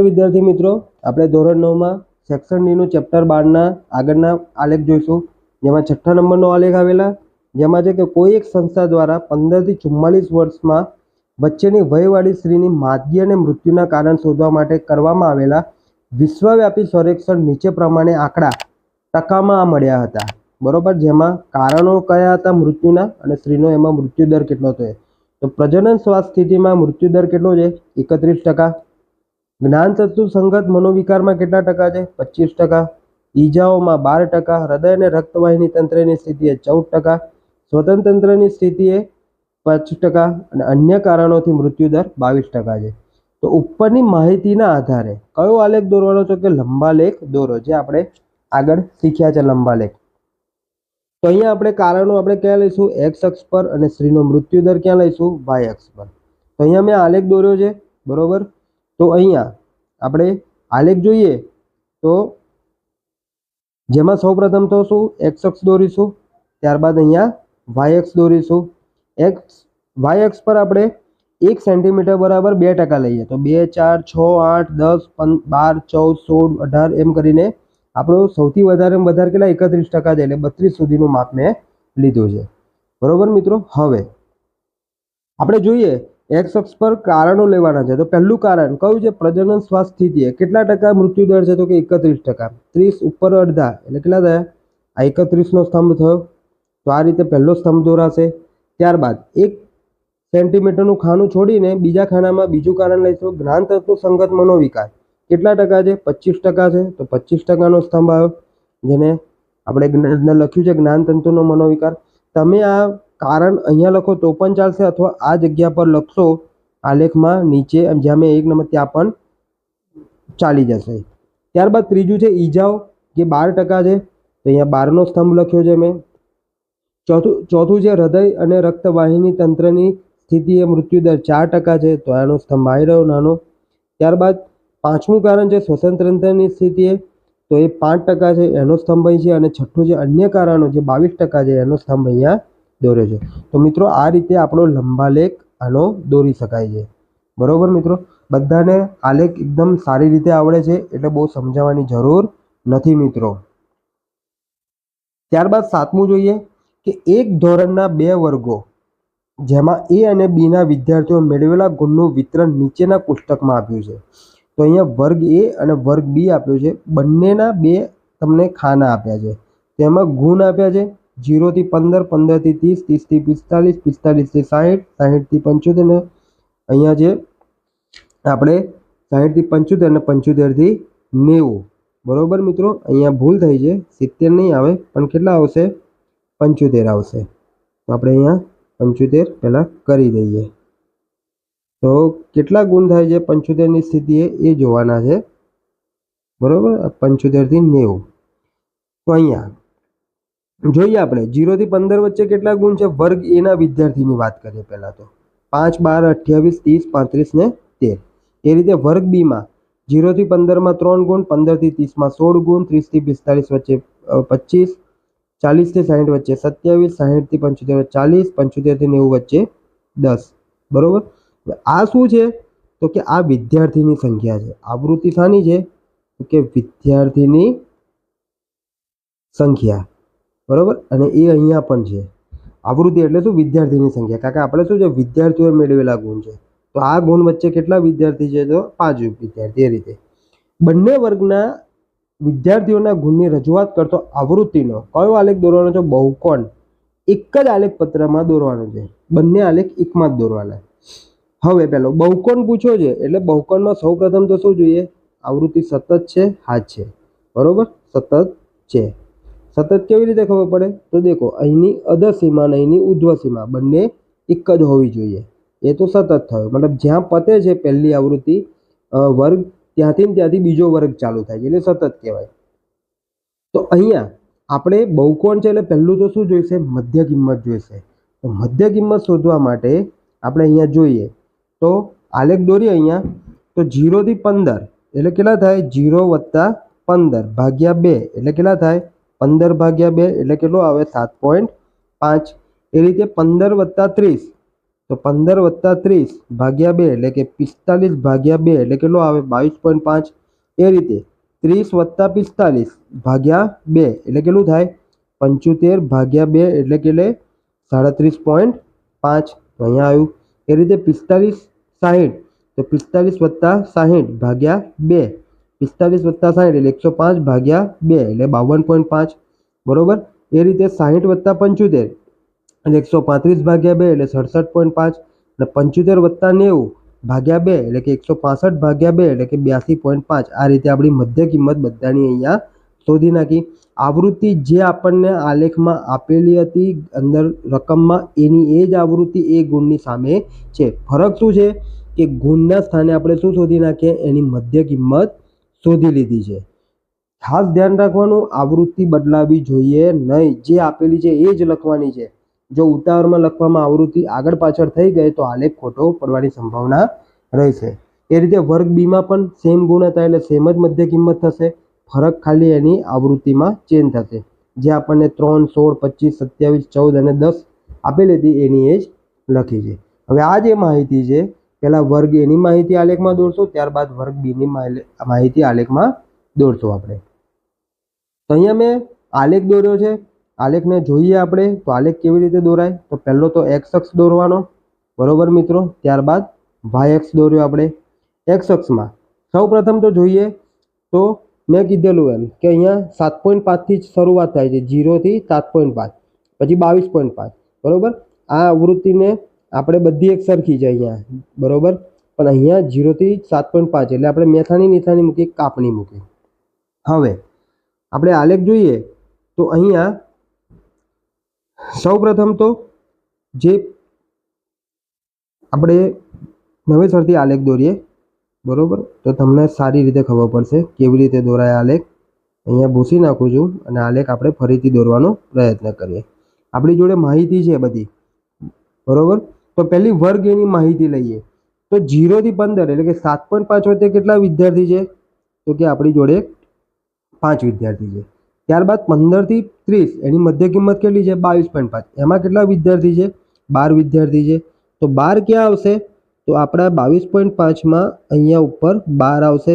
વિદ્યાર્થી મિત્રો, આપણે ધોરણ 9 માં સેક્શન ડી નું ચેપ્ટર 12 ના આગળના આલેખ જોઈશું, જેમાં 6ઠ્ઠા નંબરનો આલેખ આવેલા, જેમાં છે કે કોઈ એક સંસ્થા દ્વારા 15 થી 44 વર્ષમાં વચ્ચેની વયવાળી સ્ત્રીની માદગી અને મૃત્યુના કારણ શોધવા માટે કરવામાં આવેલા વિશ્વવ્યાપી સર્વેક્ષણ નીચે પ્રમાણે આંકડા ટકામાં મળ્યા હતા. બરોબર, જેમાં કારણો કયા હતા મૃત્યુના અને સ્ત્રીનો એમાં મૃત્યુદર કેટલો હતો. તો પ્રજનન શ્વાસ સ્થિતિમાં મૃત્યુદર કેટલો છે? 31%. જ્ઞાન ચક્ષુ સંગત મનોવિકારમાં કેટલા ટકા છે? 25%. ઈજાઓમાં 12%. હૃદય અને રક્તવાહિની તંત્રની સ્થિતિએ 14%. સ્વતંત્ર તંત્રની સ્થિતિએ 5% અને અન્ય કારણોથી મૃત્યુદર 22% છે. તો ઉપરની માહિતીના આધારે કયો આલેખ દોરવાનો છે? કે લંબાલેખ દોરો, જે આપણે આગળ શીખ્યા છે લંબાલેખ. તો અહીંયા આપણે કારણો આપણે ક્યાં લઈશું? એક્સ અક્ષ પર, અને સ્ત્રીનો મૃત્યુદર ક્યાં લઈશું? વાય અક્ષ પર. તો અહીંયા મેં આલેખ દોર્યો છે. બરોબર, તો અહીંયા આપણે આલેખ જોઈએ તો જેમાં સૌપ્રથમ તો શું એક્સ અક્ષ દોરીશું, ત્યારબાદ અહીંયા વાય અક્ષ દોરીશું. વાય અક્ષ પર આપણે 1 સેન્ટીમીટર બરાબર 2% લઈએ તો 2, 4, 6, 8, 10, 12, 14, 16, 18 એમ કરીને આપણો સૌથી વધારે કેટલા? 31% છે, એટલે 32 સુધીનું માપ મેં લીધું છે. બરોબર મિત્રો, હવે આપણે જોઈએ એક્સ અક્ષ પર કારણો લેવાના છે. તો પહેલું કારણ કયું છે? પ્રજનન શ્વાસ સ્થિતિએ કેટલા ટકા મૃત્યુદર છે? તો કે 31%. 30 ઉપર અડધા એટલે કેટલા થયા? આ 31નો સ્તંભ થયો. તો આ રીતે પહેલો સ્તંભ દોરાશે. ત્યારબાદ 1 સેન્ટીમીટરનું ખાનું છોડીને બીજા ખાનામાં બીજું કારણ લઈશું. જ્ઞાન તત્વ સંગત મનોવિકાર કેટલા ટકા છે? 25% છે. તો 25%નો સ્તંભ આવ્યો, જેને આપણે લખ્યું છે જ્ઞાન તંતુનો મનોવિકાર. તમે આ કારણ અહીંયા લખો તો પણ ચાલશે, અથવા આ જગ્યા પર લખશો આલેખમાં નીચે જ્યાં મેં 1 નંબર ત્યાં પણ ચાલી જશે. ત્યારબાદ ત્રીજું છે ઈજાઓ, જે 12% છે. તો અહીંયા 12નો સ્તંભ લખ્યો છે મેં. ચોથું છે હૃદય અને રક્તવાહિની તંત્રની સ્થિતિએ મૃત્યુદર 4% છે. તો આનો સ્તંભ આવી રહ્યો નાનો. ત્યારબાદ પાંચમું કારણ છે સ્વતંત્ર તંત્રની સ્થિતિએ, તો એ 5% છે, એનો સ્તંભ અહીં છે. અને છઠ્ઠું છે અન્ય કારણો, જે 22% છે, એનો સ્તંભ અહીંયા દોર્યો છે. તો મિત્રો આ રીતે આપણો લંબાલેખ આનો દોરી શકાય છે. બરોબર મિત્રો, બધાને આલેખ એકદમ સારી રીતે આવડે છે, એટલે બહુ સમજાવવાની જરૂર નથી મિત્રો. ત્યારબાદ 7મું જોઈએ કે એક ધોરણના 2 વર્ગો જેમાં એ અને બી ના વિદ્યાર્થીઓ મેળવેલા ગુણનું વિતરણ નીચેના કોષ્ટકમાં આપ્યું છે. તો અહીંયા વર્ગ એ અને વર્ગ બી આપ્યો છે. બંનેના 2 તમને ખાના આપ્યા છે. તેમાં ગુણ આપ્યા છે 0 થી 15, 15 થી 30, 30 થી 45, 45 થી 60, 60 થી 75 ને અહીંયા છે આપણે 60 થી 75 અને 75 થી 90. બરોબર મિત્રો, અહીંયા ભૂલ થઈ છે, 70 નહીં આવે પણ કેટલા આવશે? 75 આવશે. તો આપણે અહીંયા 75 પહેલાં કરી દઈએ. તો કેટલા ગુણ થાય છે 75ની સ્થિતિએ એ જોવાના છે. બરોબર, 75 થી 90. તો અહીંયા જોઈએ આપણે 0 થી 15 વચ્ચે કેટલા ગુણ છે? વર્ગ એ ના વિદ્યાર્થીની વાત કરીએ પહેલા તો 5, 12, 28, 30, 35 ને 13. એ રીતે વર્ગ બી માં 0 થી 15 માં 3 ગુણ, 15 થી 30 માં 16 ગુણ, 30 થી 45 વચ્ચે 25, 40 થી 60 વચ્ચે 27, 60 થી 75 40, 75 થી 90 વચ્ચે 10. બરોબર, આ શું છે? તો કે આ વિદ્યાર્થીની સંખ્યા છે. આવૃત્તિ શાની છે? તો કે વિદ્યાર્થીની સંખ્યા. બરોબર, અને એ અહીંયા પણ છે. આવૃત્તિ એટલે શું? વિદ્યાર્થીની સંખ્યા. કારણ કે આપણે શું છે? વિદ્યાર્થીઓએ મેળવેલા ગુણ છે. તો આ ગુણ વચ્ચે કેટલા વિદ્યાર્થી છે? તો 5 વિદ્યાર્થી. એ રીતે બંને વર્ગના વિદ્યાર્થીઓના ગુણની રજૂઆત કરતો આવૃત્તિનો કયો આલેખ દોરવાનો છે? બહુકોણ. એક જ આલેખ પત્રમાં દોરવાનો છે. બંને આલેખ એકમાં જ દોરવાના. હવે પેલો બહુકોણ પૂછ્યો છે, એટલે બહુકોણમાં સૌપ્રથમ તો શું જોઈએ? આવૃત્તિ સતત છે? હા છે. બરોબર, સતત છે. સતત કેવી રીતે ખબર પડે? તો દેખો, અહીંની અધર સીમા અને અહીંની ઉધ્વ સીમા બંને એક જ હોવી જોઈએ. એ તો સતત થયો, મતલબ જ્યાં પતે છે પહેલી આવૃત્તિ વર્ગ, ત્યાંથી બીજો વર્ગ ચાલુ થાય છે, એટલે સતત કહેવાય. તો અહીંયા આપણે બહુકોણ છે એટલે પહેલું તો શું જોઈશે? મધ્ય કિંમત જોઈશે. તો મધ્ય કિંમત શોધવા માટે આપણે અહીંયા જોઈએ તો આલેખ દોરીએ અહીંયા. તો 0 થી 15 એટલે કેટલા થાય? 0 + 15 ભાગ્યા 2 એટલે કેટલા થાય? 15 ભાગ્યા 2 એટલે કેટલો આવે? 7.5. એ રીતે 15 + 30 તો 15 વત્તા 30 ભાગ્યા 2 એટલે કે 45 ભાગ્યા 2 એટલે કેટલો આવે 22.5. એ રીતે 30 વત્તા 45 ભાગ્યા 2 એટલે કેટલું થાય 75 ભાગ્યા 2 એટલે કેટલે 37.5. તો અહીંયા આવ્યું. એ રીતે 45 60 તો 45 વત્તા 60 ભાગ્યા 2 45 વત્તા 60 એટલે 105 ભાગ્યા 2 એટલે 52.5 બરોબર. એ રીતે 60 વત્તા 75 એટલે 135 ભાગ્યા 2 એટલે 67.5 અને 75 વત્તા 90 ભાગ્યા 2 એટલે કે 165 ભાગ્યા 2 એટલે કે 82.5. આ રીતે આપણી મધ્ય કિંમત બધાની અહીંયા શોધી નાખી. આવૃત્તિ જે આપણને આલેખમાં આપેલી હતી અંદર રકમમાં એની એ જ આવૃત્તિ એ ગુણની સામે છે. ફરક શું છે કે ગુણના સ્થાને આપણે શું શોધી નાખીએ એની મધ્ય કિંમત શોધી લીધી છે. ખાસ ધ્યાન રાખવાનું આવૃત્તિ બદલાવી જોઈએ નહીં. જે આપેલી છે એ જ લખવાની છે. જો ઉતાવળમાં લખવામાં આવૃત્તિ આગળ પાછળ થઈ ગઈ તો આલેખ ખોટો પડવાની સંભાવના રહેશે. એ રીતે વર્ગ બીમાં પણ સેમ ગુણ હતા એટલે સેમ જ મધ્ય કિંમત થશે. ફરક ખાલી એની આવૃત્તિમાં ચેન્જ થશે. જે આપણને 3, 16, 25, 27, 14 અને 10 આપેલી હતી એની એ જ લખી છે. હવે આ જે માહિતી છે પહેલાં વર્ગ એની માહિતી આલેખમાં દોરશું, ત્યારબાદ વર્ગ બીની માહિતી આલેખમાં દોરશું આપણે. તો અહીંયા મેં આલેખ દોર્યો છે. આલેખને જોઈએ આપણે તો આલેખ કેવી રીતે દોરાય. તો પહેલો તો એક્સ અક્ષ દોરવાનો બરોબર મિત્રો. ત્યારબાદ વાય અક્ષ દોર્યો આપણે. એક્સ અક્ષમાં સૌ પ્રથમ તો જોઈએ તો મેં કીધેલું એમ કે અહીંયા 7.5 થી શરૂઆત થાય છે. 0 થી 7.5 પછી 22.5 બરોબર. આ આવૃત્તિને આપણે બધી એક સરખી છે અહીંયા બરોબર. પણ અહીંયા 0 થી 7.5 એટલે આપણે મેથાની નિથાની મૂકી કાપણી મૂકી. હવે આપણે આલેખ જોઈએ તો અહીંયા સૌ પ્રથમ તો જે આપણે નવેસરથી આલેખ દોરીએ બરોબર. તો તમને સારી રીતે ખબર પડશે કેવી રીતે દોરાય આલેખ. અહીંયા ભૂસી નાખું છું અને આલેખ આપણે ફરીથી દોરવાનો પ્રયત્ન કરીએ. આપણી જોડે માહિતી છે બધી બરોબર. તો પહેલી વર્ગ એની માહિતી લઈએ તો 0 થી 15 એટલે કે 7.5 વચ્ચે કેટલા વિદ્યાર્થી છે તો કે આપણી જોડે 5 વિદ્યાર્થી છે. ત્યારબાદ 15 થી 30 એની મધ્ય કિંમત કેટલી છે 22.5. એમાં કેટલા વિદ્યાર્થી છે 12 વિદ્યાર્થી છે. તો 12 ક્યાં આવશે તો આપણા 22.5માં અહીંયા ઉપર 12 આવશે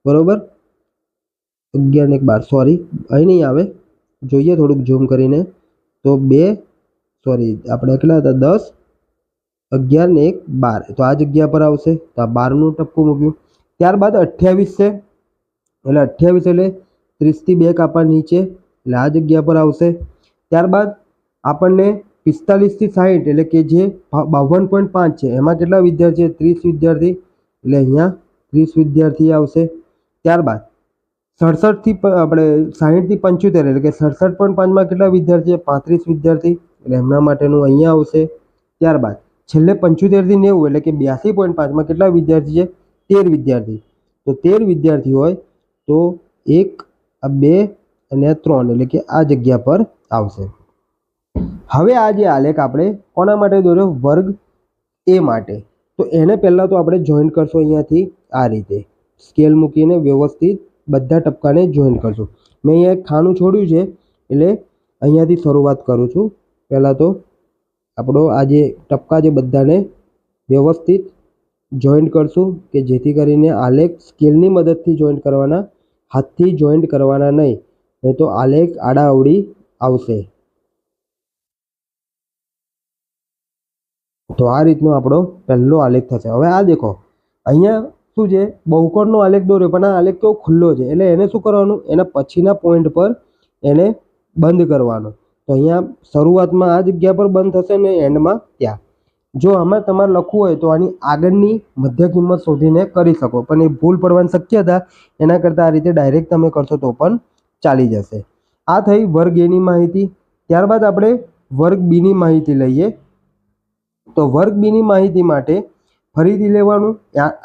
બરોબર. 11 ને 12 સોરી અહીં નહીં આવે, જોઈએ થોડુંક ઝૂમ કરીને. તો 2 સોરી આપણે કેટલા હતા 10, 11 ને 1 12 તો આ જગ્યા પર આવશે. તો આ 12નું ટપકું મૂક્યું. ત્યારબાદ 28 છે એટલે 28 એટલે 30 થી 2 કાપા નીચે એટલે આ જગ્યા પર આવશે. ત્યારબાદ આપણને 45 થી 60 એટલે કે જે 52.5 છે એમાં કેટલા વિદ્યાર્થી છે 30 વિદ્યાર્થી એટલે અહીંયા 30 વિદ્યાર્થી આવશે. ત્યારબાદ 67 થી આપણે 60 થી 75 એટલે કે 67.5માં કેટલા વિદ્યાર્થી છે 35 વિદ્યાર્થી એટલે એમના માટેનું અહીંયા આવશે. ત્યારબાદ છેલ્લે 75 થી 90 એટલે કે 82.5માં કેટલા વિદ્યાર્થી છે 13 વિદ્યાર્થી. તો 13 વિદ્યાર્થી હોય તો 1, 2 અને 3 એટલે કે આ જગ્યા પર આવશે. હવે આ જે આલેખ આપણે કોના માટે દોર્યો વર્ગ એ માટે. તો એને પહેલાં તો આપણે જોઈન્ટ કરશું અહીંયાથી આ રીતે સ્કેલ મૂકીને વ્યવસ્થિત બધા ટપકાને જોઈન્ટ કરશું. મેં અહીંયા એક ખાનું છોડ્યું છે એટલે અહીંયાથી શરૂઆત કરું છું. પહેલાં તો આપણો આ જે ટપકા છે બધાને વ્યવસ્થિત જોઈન્ટ કરશું કે જેથી કરીને આલેખ સ્કેલની મદદથી જોઈન્ટ કરવાના, હાથથી જોઈન્ટ કરવાના નહીં તો આલેખ આડાઅવળી આવશે. તો આ રીતનો આપણો પહેલો આલેખ થશે. હવે આ દેખો અહીંયા શું છે બહુકોણનો આલેખ દોર્યો પણ આ આલેખ કેવો ખુલ્લો છે એટલે એને શું કરવાનું એના પછીના પોઈન્ટ પર એને બંધ કરવાનો. તો અહીંયા શરૂઆતમાં આ જગ્યા પર બંધ થશે ને એન્ડમાં ત્યાં. જો આમાં તમારે લખવું હોય તો આની આગળની મધ્ય કિંમત શોધીને કરી શકો પણ એ ભૂલ પડવાની શક્યતા એના કરતાં આ રીતે ડાયરેક્ટ તમે કરશો તો પણ ચાલી જશે. આ થઈ વર્ગ એની માહિતી. ત્યારબાદ આપણે વર્ગ બીની માહિતી લઈએ. તો વર્ગ બીની માહિતી માટે ફરીથી લેવાનું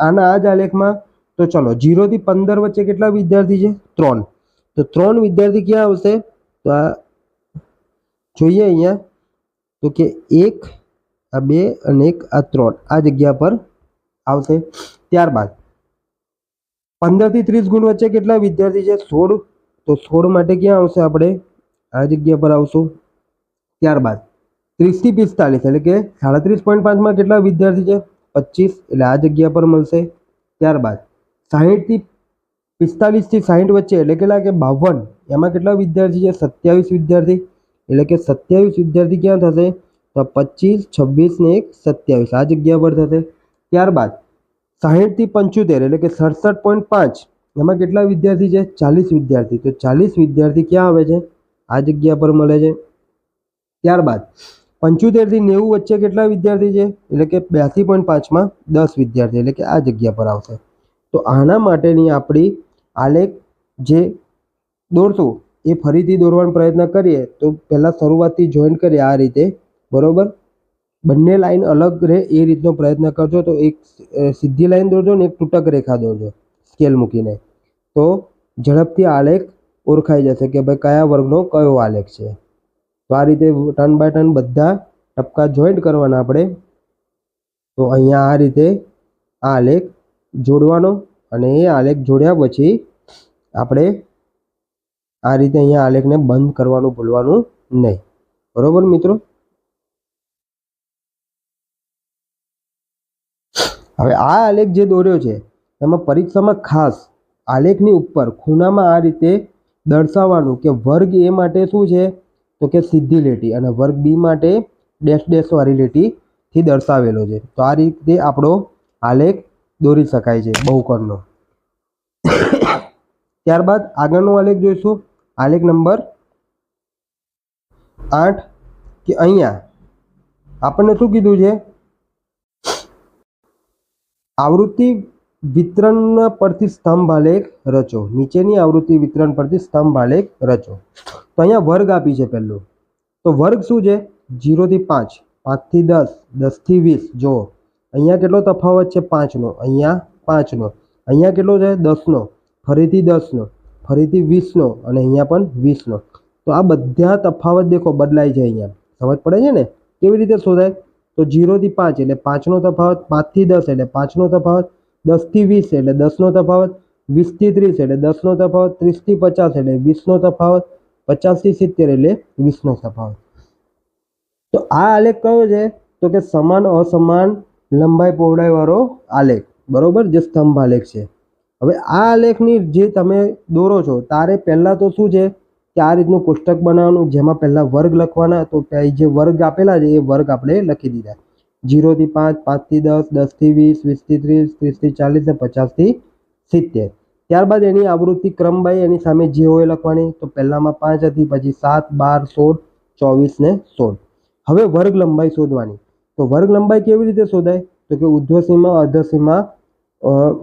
આના આ જ આલેખમાં. તો ચલો 0 થી 15 વચ્ચે કેટલા વિદ્યાર્થી છે 3. તો 3 વિદ્યાર્થી ક્યાં આવશે તો આ જોઈએ અહીંયા તો કે 1, 2 અને 1 આ 3 આ જગ્યા પર આવશે. ત્યારબાદ 15 થી 30 ગુણ વચ્ચે કેટલા વિદ્યાર્થી છે 16. તો 16 માટે ક્યાં આવશે આપણે આ જગ્યા પર આવશું. ત્યારબાદ 30 થી 45 એટલે કે 37.5 કેટલા વિદ્યાર્થી છે? 25, એટલે આ જગ્યા પર મળશે. ત્યારબાદ 60 થી 45 થી 60 વચ્ચે એટલે કેટલા કે 52, એમાં કેટલા વિદ્યાર્થી છે? 27 વિદ્યાર્થી, એટલે કે 27 વિદ્યાર્થી ક્યાં થશે? તો 25, 26 ને 1 27 આ જગ્યા પર થશે. ત્યારબાદ 60 થી 75 એટલે કે 67.5, એમાં કેટલા વિદ્યાર્થી છે? 40 વિદ્યાર્થી, તો 40 વિદ્યાર્થી ક્યાં આવે છે? આ જગ્યા પર મળે છે. ત્યારબાદ 75 થી 90 વચ્ચે કેટલા વિદ્યાર્થી છે? એટલે કે 82.5 માં 10 વિદ્યાર્થી, એટલે કે આ જગ્યા પર આવશે. તો આના માટેની આપણી આલેખ જે દોરશું એ ફરીથી દોરવાનો પ્રયત્ન કરીએ તો પહેલાં શરૂઆતથી જોઈન્ટ કરીએ આ રીતે, બરોબર. બંને લાઈન અલગ રહે એ રીતનો પ્રયત્ન કરજો. તો એક સીધી લાઈન દોરજો ને એક તૂટક રેખા દોરજો સ્કેલ મૂકીને, તો ઝડપથી આલેખ ઓળખાઈ જશે કે ભાઈ કયા વર્ગનો કયો આલેખ છે. તો આ રીતે ટર્ન બાય ટર્ન બધા ટપકા જોઈન્ટ કરવાના આપણે. તો અહીંયા આ રીતે આ આલેખ જોડવાનો અને એ આલેખ જોડ્યા પછી આપણે આ રીતે અહીંયા આલેખને બંધ કરવાનું ભૂલવાનું નહીં, બરોબર મિત્રો. હવે આ આલેખ જે દોર્યો છે એમાં પરીક્ષામાં ખાસ આલેખની ઉપર ખૂણામાં આ રીતે દર્શાવવાનું કે વર્ગ એ માટે શું છે? તો કે સીધી લીટી, અને વર્ગ બી માટે ડેશ ડેશ વાળી લીટીથી દર્શાવેલો છે. તો આ રીતે આપણો આલેખ દોરી શકાય છે બહુકોણનો. ત્યારબાદ આગળનો આલેખ જોઈશું, આલેખ નંબર 8 કે અહીંયા આપણને શું કીધું છે? આવૃત્તિ વિતરણ પરથી સ્તંભ આલેખ રચો. નીચેની આવૃત્તિ વિતરણ પરથી સ્તંભ આલેખ રચો. તો અહીંયા વર્ગ આપી છે પહેલું. તો વર્ગ શું છે? 0 થી 5, 5 થી 10, 10 થી 20. જો અહીંયા કેટલો તફાવત છે? 5નો, અહીંયા 5નો, અહીંયા કેટલો છે? 10નો, ફરીથી 10નો, ફરીથી 20નો, અને અહીંયા પણ 20નો. તો આ બધા તફાવત દેખો બદલાય છે. અહીંયા સમજ પડે છે ને કેવી રીતે શોધાય? તો 0 થી 5 એટલે 5નો તફાવત, 5 થી 10 એટલે 5નો તફાવત, 10 થી 20 એટલે 10નો તફાવત, 20 થી 30 એટલે 10નો તફાવત, 30 થી 50 એટલે 20નો તફાવત, 50 થી 70 એટલે 20નો તફાવત. તો આ આલેખ કયો છે? તો કે સમાન અસમાન લંબાઈ પહોળાઈ વાળો આલેખ, બરોબર, જે સ્તંભ આલેખ છે. હવે આ આલેખની જે તમે દોરો છો તારે પહેલાં તો શું છે કે આ રીતનું કોષ્ટક બનાવવાનું, જેમાં પહેલાં વર્ગ લખવાના. તો જે વર્ગ આપેલા છે એ વર્ગ આપણે લખી દીધા. 0 થી 5, 5 થી 10, 10 થી 20, 20 થી 30, 30 થી 40 ને 50 થી 70. ત્યારબાદ એની આવૃત્તિ ક્રમબાઈ એની સામે જે હોય લખવાની. તો પહેલામાં 5 હતી, પછી 7, 12, 16, 24 ને 16. હવે વર્ગ લંબાઈ શોધવાની. તો વર્ગ લંબાઈ કેવી રીતે શોધાય? તો કે ઉર્ધ્વસીમા અર્ધસીમા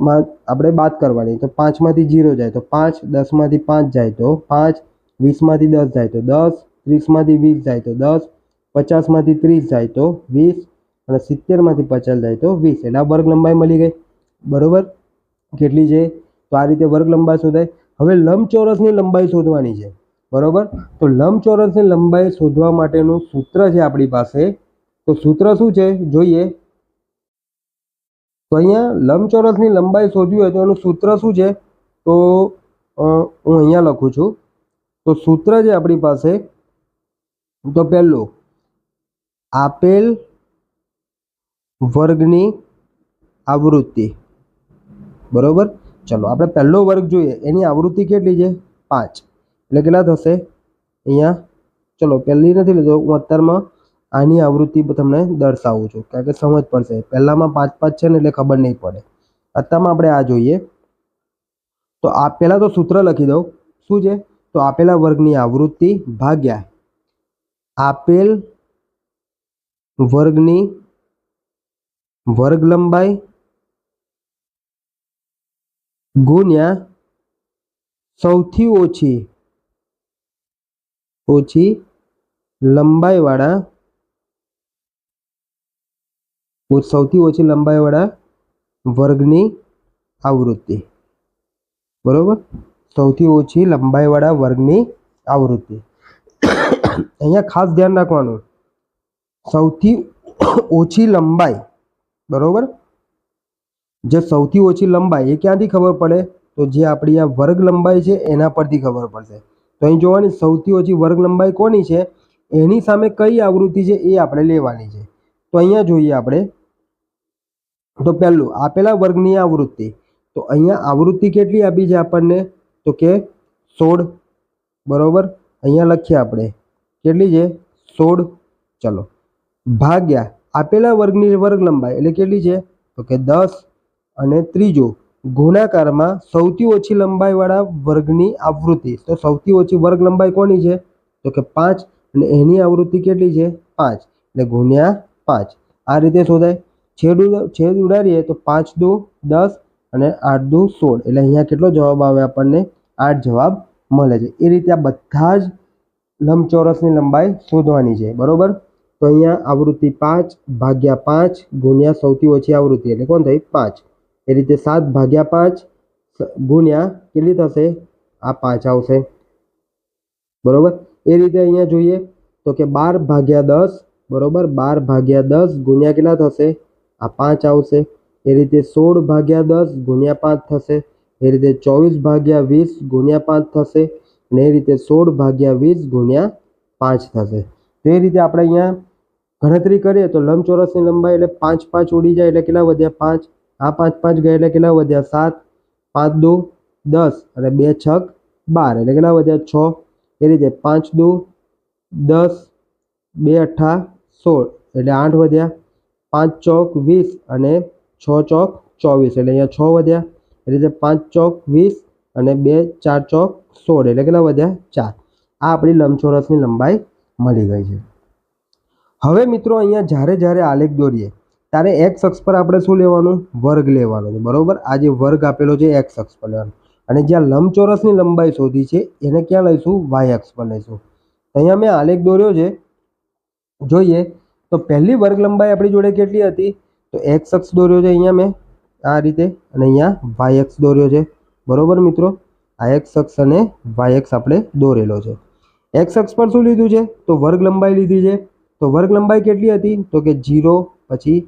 માં આપણે બાદ કરવાની. તો 5 માંથી 0 જાય તો 5, 10 માંથી 5 જાય તો 5, 20 માંથી 10 જાય તો 10, 30 માંથી 20 જાય તો 10, 50 માંથી 30 જાય તો 20, અને 70 માંથી 50 જાય તો 20. એટલે આ વર્ગ લંબાઈ મળી ગઈ, બરોબર. કેટલી છે? તો આ રીતે વર્ગ લંબાઈ શોધાય. હવે લંબચોરસની લંબાઈ શોધવાની છે, બરોબર. તો લંબચોરસની લંબાઈ શોધવા માટેનું સૂત્ર છે આપણી પાસે. તો સૂત્ર શું છે જોઈએ. તો અહીંયા લંબચોરસની લંબાઈ શોધવી હોય તો એનું સૂત્ર શું છે? તો હું અહીંયા લખું છું. તો સૂત્ર છે આપણી પાસે, તો પહેલું આપેલ વર્ગની આવૃત્તિ, બરોબર. ચલો આપણે પહેલો વર્ગ જોઈએ, એની આવૃત્તિ કેટલી છે? 5. એટલે કેટલા થશે અહીંયા? ચલો પહેલી નથી લીધો હું, અત્યારમાં આની આવૃત્તિ તમને દર્શાવું છું કારણ કે સમજ પડશે. પહેલામાં 5 5 છે ને એટલે ખબર નહીં પડે. અત્યારમાં આપણે આ જોઈએ. તો આ પહેલાં તો સૂત્ર લખી દઉં. શું છે? તો આપેલા વર્ગની આવૃત્તિ ભાગ્યા આપેલ વર્ગની વર્ગ લંબાઈ ગુણ્યા સૌથી ઓછી લંબાઈવાળા વર્ગની આવૃત્તિ, બરોબર. સૌથી ઓછી લંબાઈવાળા વર્ગની આવૃત્તિ. અહીંયા ખાસ ધ્યાન રાખવાનું, સૌથી ઓછી લંબાઈ, બરોબર. જે સૌથી ઓછી લંબાઈ એ ક્યાંથી ખબર પડે? તો જે આપણી આ વર્ગ લંબાઈ છે એના પરથી ખબર પડશે. તો અહીં જોવાની સૌથી ઓછી વર્ગ લંબાઈ કોની છે? એની સામે કઈ આવૃત્તિ છે એ આપણે લેવાની છે. તો અહીંયા જોઈએ આપણે, તો પહેલું આપેલા વર્ગની આવૃત્તિ, તો અહીંયા આવૃત્તિ કેટલી આપી છે આપણને, તો કે 16, બરોબર. અહીંયા લખીએ આપણે કેટલી છે 16, ચલો, ભાગ્યા આપેલા વર્ગની વર્ગ લંબાઈ એટલે કેટલી છે, તો કે 10, અને ત્રીજો ગુણાકારમાં સૌથી ઓછી લંબાઈવાળા વર્ગની આવૃત્તિ, તો સૌથી ઓછી વર્ગ લંબાઈ કોની છે, તો કે 5, અને એની આવૃત્તિ કેટલી છે 5, એટલે ગુણ્યા 5. આ રીતે શોધાય. છેદ ઉડાડીએ તો 5 દુ 10 અને 8 દુ 16, એટલે અહીંયા કેટલો જવાબ આવે આપણને, 8 જવાબ મળે છે. એ રીતે આ બધા જ લંબચોરસની લંબાઈ શોધવાની છે, બરોબર. તો અહીંયા આવૃત્તિ 5 ભાગ્યા 5 ગુણ્યા સૌથી ઓછી આવૃત્તિ એટલે કોણ થઈ 5. એ રીતે 7 ભાગ્યા 5 ગુણ્યા કેટલી થશે, આ 5 આવશે, બરોબર. એ રીતે અહીંયા જોઈએ તો કે 12 ભાગ્યા 10, બરોબર, 12 ભાગ્યા 10 ગુણ્યા કેટલા થશે, આ 5 આવશે. એ રીતે 16 ભાગ્યા 10 ગુણ્યા 5 થશે. એ રીતે 24 ભાગ્યા 20 ગુણ્યા 5 થશે. અને એ રીતે 16 ભાગ્યા 20 ગુણ્યા 5 થશે. તો એ રીતે આપણે અહીંયા ગણતરી કરીએ તો લંબચોરસની લંબાઈ એટલે 5 5 ઉડી જાય એટલે કેટલા વધ્યા 5, આ 5 5 ગયા એટલે કેટલા વધ્યા 7, 5 દુ 10 અને 2 છક 12 એટલે કેટલા વધ્યા 6. એ રીતે 5 દુ 10, 2 અઠ્ઠા 16 એટલે 8 વધ્યા, 5 ચોક 20 અને 6 ચોક 24 એટલે અહીંયા 6 વધ્યા. એ રીતે 5 ચોક 20 અને 2 4 ચોક 16 એટલે કેટલા વધ્યા 4. આ આપણી લંબચોરસની લંબાઈ મળી ગઈ છે. હવે મિત્રો અહીંયા જ્યારે આલેખ દોરીએ ત્યારે એક્સ અક્ષ પર આપણે શું લેવાનું, વર્ગ લેવાનો છે, બરોબર. આ જે વર્ગ આપેલો છે એક્સ અક્ષ પર લેવાનો, અને જ્યાં લંબચોરસની લંબાઈ શોધી છે એને ક્યાં લઈશું, વાય અક્ષ પર લઈશું. અહીંયા મેં આલેખ દોર્યો છે, જોઈએ તો પહેલી વર્ગ લંબાઈ આપણી જોડે કેટલી હતી, તો એક્સ અક્ષ દોર્યો છે અહીંયા મેં આ રીતે, અને અહીંયા વાય અક્ષ દોર્યો છે, બરોબર મિત્રો. આ એક્સ અક્ષ અને વાય અક્ષ આપણે દોરેલો છે. એક્સ અક્ષ પર શું લીધું છે, તો વર્ગ લંબાઈ લીધી છે. તો વર્ગ લંબાઈ કેટલી હતી, તો કે 0, પછી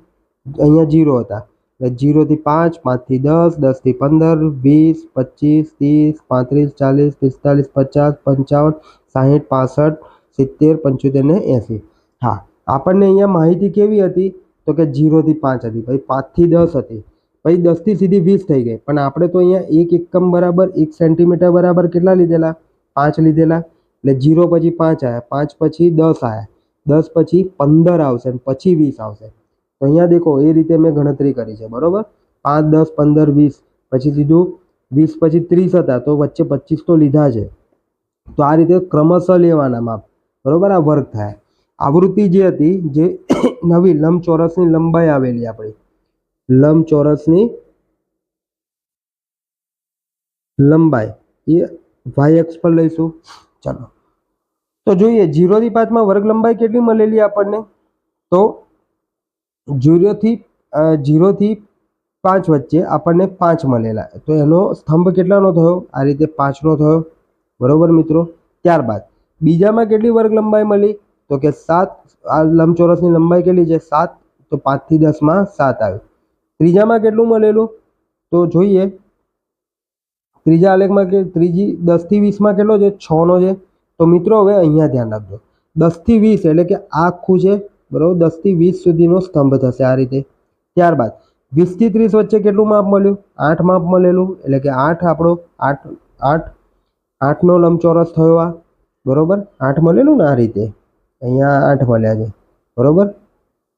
અહીંયા 0 હતા, એટલે 0 થી 5, 5 થી 10, 10 થી 15, 20, 25, 30, 35, 40, 45, 50, 55, 60, 65, 70, 75 ને 80. હા, આપણને અહીંયા માહિતી કેવી હતી, તો કે 0 થી 5 હતી, પછી 5 થી 10 હતી, પછી 10 થી સીધી 20 થઈ ગઈ. પણ આપણે તો અહીંયા 1 એકમ બરાબર 1 સેન્ટીમીટર બરાબર કેટલા લીધેલા, 5 લીધેલા. એટલે 0 પછી 5 આવ્યા, 5 પછી 10 આવ્યા, 10 પછી 15 આવશે, અને પછી 20 આવશે. તો અહીંયા દેખો એ રીતે મેં ગણતરી કરી છે, બરોબર. 5 10 15 20, પછી સીધું 20 પછી 30 હતા, તો વચ્ચે 25 તો લીધા છે. તો આ રીતે ક્રમશઃ લેવાના માપ, બરોબર. આ વર્ગ થાય. આવૃત્તિ જે હતી, જે નવી લંબચોરસની લંબાઈ આવેલી આપણી, લંબચોરસની લંબાઈ એ વાય અક્ષ પર લઈશું. ચાલો તો જોઈએ 0 થી 5 માં વર્ગ લંબાઈ કેટલી મળેલી આપણને, તો 0 થી 5 વચ્ચે આપણને 5 મળેલા, તો એનો સ્તંભ કેટલાનો થયો, આ રીતે 5 નો થયો, બરોબર મિત્રો. ત્યારબાદ બીજામાં કેટલી વર્ગ લંબાઈ મળી, તો કે 7. આ લંબચોરસની લંબાઈ કેટલી છે 7, તો 5 થી 10 માં 7 આવ્યું. ત્રીજામાં કેટલું મળેલું, તો જોઈએ ત્રીજા આલેખમાં કે ત્રીજી 10 થી 20 માં કેટલો છે 6 નો છે. તો મિત્રો હવે અહીંયા ધ્યાન રાખજો, 10 થી 20 એટલે કે આ આખું છે, બરોબર. 10 થી 20 સુધીનો સ્તંભ થશે આ રીતે. ત્યારબાદ 20 થી 30 વચ્ચે કેટલું માપ મળ્યું, 8 માપ મળેલું, એટલે કે 8 આપણો 8 નો લંબચોરસ થયો આ, બરોબર. 8 મળેલું ને આ રીતે, અહીંયા 8 મળ્યા છે, બરોબર.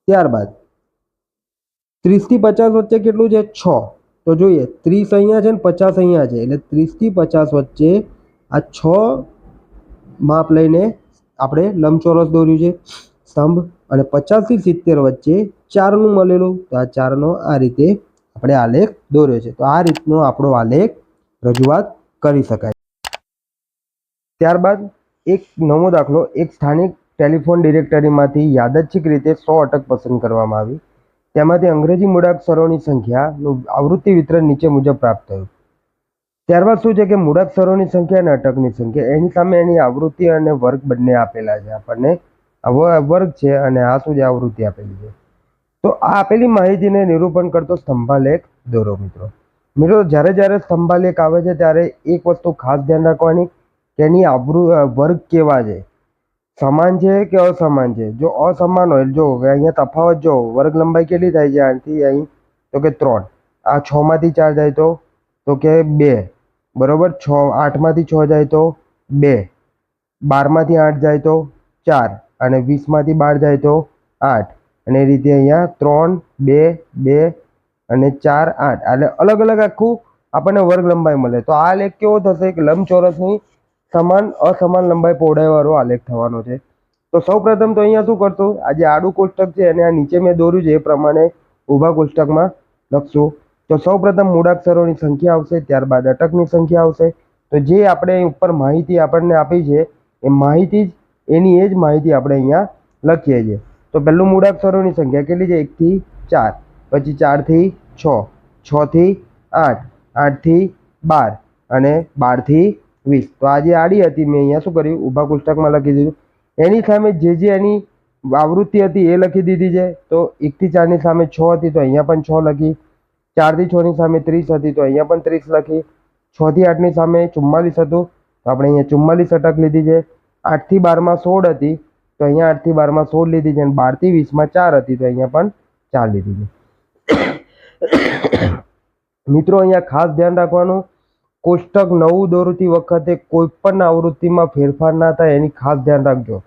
ત્યારબાદ 30 થી 50 વચ્ચે કેટલું છે 6. તો જોઈએ 30 અહીંયા છે ને 50 અહીંયા છે, એટલે 30 થી 50 વચ્ચે આ 6 માપ લઈને આપણે લંબચોરસ દોર્યું છે સ્તંભ. અને 50 થી 70 વચ્ચે 4 નું મળેલું, તો આ 4 નો આ રીતે આપણે આલેખ દોર્યો છે. તો આ રીતનો આપણો આલેખ રજૂઆત કરી શકાય. ત્યારબાદ એક નવો દાખલો, એક સ્થાનિક ટેલિફોન ડિરેક્ટરીમાંથી યાદચ્છિક રીતે 100 અટક પસંદ કરવામાં આવી. તેમાંથી અંગ્રેજી મૂળાક્ષરોની સંખ્યાનું આવૃત્તિ વિતરણ નીચે મુજબ પ્રાપ્ત થયું. ત્યારબાદ શું છે કે મૂળાક્ષરોની સંખ્યા અને અટકની સંખ્યા, એની સામે એની આવૃત્તિ અને વર્ગ બંને આપેલા છે આપણને. આ વર્ગ છે અને આ શું છે, આવૃત્તિ આપેલી છે. તો આ આપેલી માહિતીને નિરૂપણ કરતો સ્તંભાલેખ દોરો મિત્રો. જ્યારે સ્તંભાલેખ આવે છે ત્યારે એક વસ્તુ ખાસ ધ્યાન રાખવાની કે એની વર્ગ કેવા છે. સમાન છે કે અસમાન છે? જો અસમાન હોય, જો અહીંયા તફાવત જો વર્ગ લંબાઈ કેટલી થાય છે આથી અહીં, તો કે 3. આ 6 માંથી 4 જાય તો કે 2, બરોબર. 8 માંથી 6 જાય તો 2, 12 માંથી 8 જાય તો 4 અને 20 માંથી 12 જાય તો 8. અને એ રીતે અહીંયા 3, 2, 2 અને 4, 8 એટલે અલગ અલગ આખું આપણને વર્ગ લંબાઈ મળે. તો આ આલેખ કેવો થશે? એક લંબચોરસની સમાન અસમાન લંબાઈ પહોળાઈ વાળો આલેખ થવાનો છે. તો સૌપ્રથમ તો અહીંયા શું કરશું? આ જે આડું કોષ્ટક છે અને આ નીચે મેં દોર્યું છે એ પ્રમાણે ઊભા કોષ્ટકમાં લખશું. તો સૌપ્રથમ મૂળાક્ષરોની સંખ્યા આવશે, ત્યારબાદ અટકની સંખ્યા આવશે. તો જે આપણે ઉપર માહિતી આપણને આપી છે એ માહિતી જ એની એ જ માહિતી આપણે અહીંયા લખીએ છીએ. તો પહેલું મૂળાક્ષરોની સંખ્યા કેટલી છે? 1 થી 4, પછી 4 થી 6, 6 થી 8, 8 થી 12 અને 12 થી 20. તો આ જે આડી હતી મેં અહીંયા શું કર્યું? ઊભા કોષ્ટકમાં લખી દીધું. એની સામે જે એની આવૃત્તિ હતી એ લખી દીધી છે. તો 1 થી 4 ની સામે 6 હતી તો અહીંયા પણ 6 લખી. 4 થી 6 ની સામે 30 હતી તો અહીંયા પણ 30 લખી. 6 થી 8 ની સામે 44 હતું તો આપણે અહીંયા 44 અટક લીધી છે. 8 થી 12 માં 16 હતી તો અહીંયા 8 થી 12 માં 16 લીધી છે અને 12 થી 20 માં 4 હતી તો અહીંયા પણ 4 લીધી છે. મિત્રો અહીંયા ખાસ ધ્યાન રાખવાનું, કોષ્ટક નવું દોરતી વખતે કોઈ પણ આવૃત્તિમાં ફેરફાર ના થાય એની ખાસ ધ્યાન રાખજો.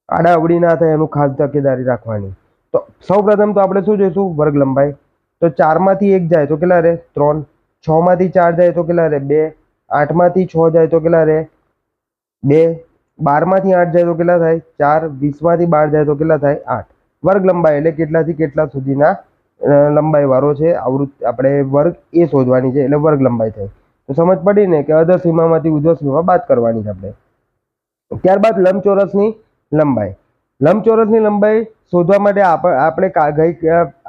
આડાઅવળી ના થાય એનું ખાસ તકેદારી રાખવાની. તો સૌપ્રથમ તો આપણે શું જોઈશું? વર્ગ લંબાઈ. તો 4 માંથી 1 જાય તો કેટલા રહે? 3. 6 માંથી 4 જાય તો કેટલા રહે? 2. 8 માંથી 6 જાય તો કેટલા રહે? 2. 12 માંથી 8 જાય તો કેટલા થાય? 4. 20 માંથી 12 જાય તો કેટલા થાય? 8. વર્ગ લંબાઈ એટલે કેટલાથી કેટલા સુધીના લંબાઈ વાળો છે આવૃત્તિ, આપણે વર્ગ એ શોધવાની છે એટલે વર્ગ લંબાઈ થાય. તો સમજ પડી ને કે અધર સીમામાંથી ઉધ્વ સીમા બાદ કરવાની છે આપણે. ત્યારબાદ લંબચોરસની લંબાઈ. લંબચોરસની લંબાઈ શોધવા માટે આપણે